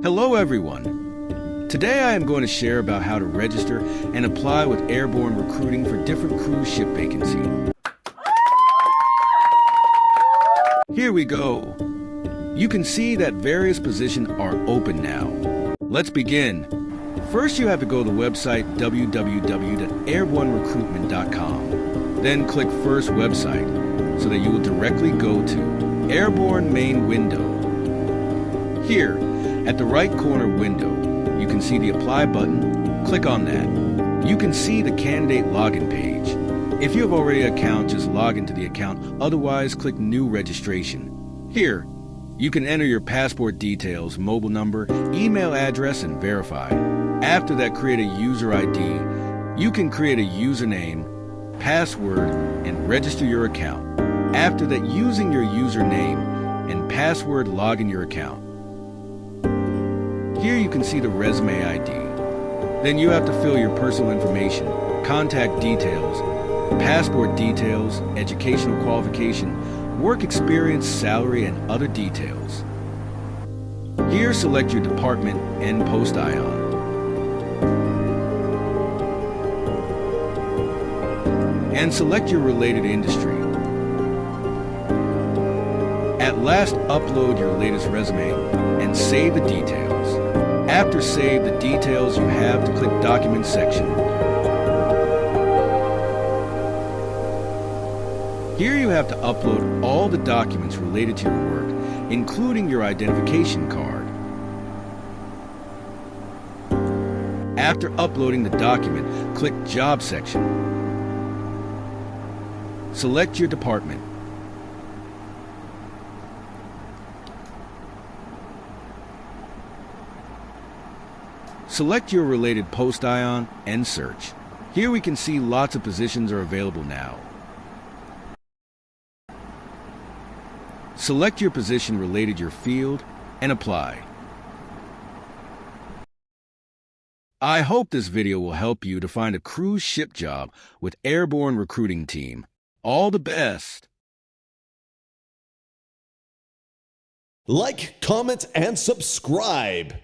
Hello everyone. Today I am going to share about how to register and apply with Airborne Recruiting for different cruise ship vacancies. Here we go. You can see that various positions are open now. Let's begin. First you have to go to the website www.airbornerecruitment.com. Then click First Website so that you will directly go to Airborne Main Window. Here, at the right corner window, you can see the Apply button. Click on that. You can see the candidate login page. If you have already an account, just log into the account. Otherwise, click New Registration. Here, you can enter your passport details, mobile number, email address, and verify. After that, create a user ID. You can create a username, password, and register your account. After that, using your username and password, log in your account. Here you can see the resume ID. Then you have to fill your personal information, contact details, passport details, educational qualification, work experience, salary, and other details. Here select your department and post ion. And select your related industry. At last, upload your latest resume and save the details. After save the details, you have to click Document section. Here you have to upload all the documents related to your work, including your identification card. After uploading the document, click Job section. Select your department. Select your related post ion and search. Here we can see lots of positions are available now. Select your position related to your field and apply. I hope this video will help you to find a cruise ship job with Airborne Recruiting Team. All the best! Like, comment, and subscribe.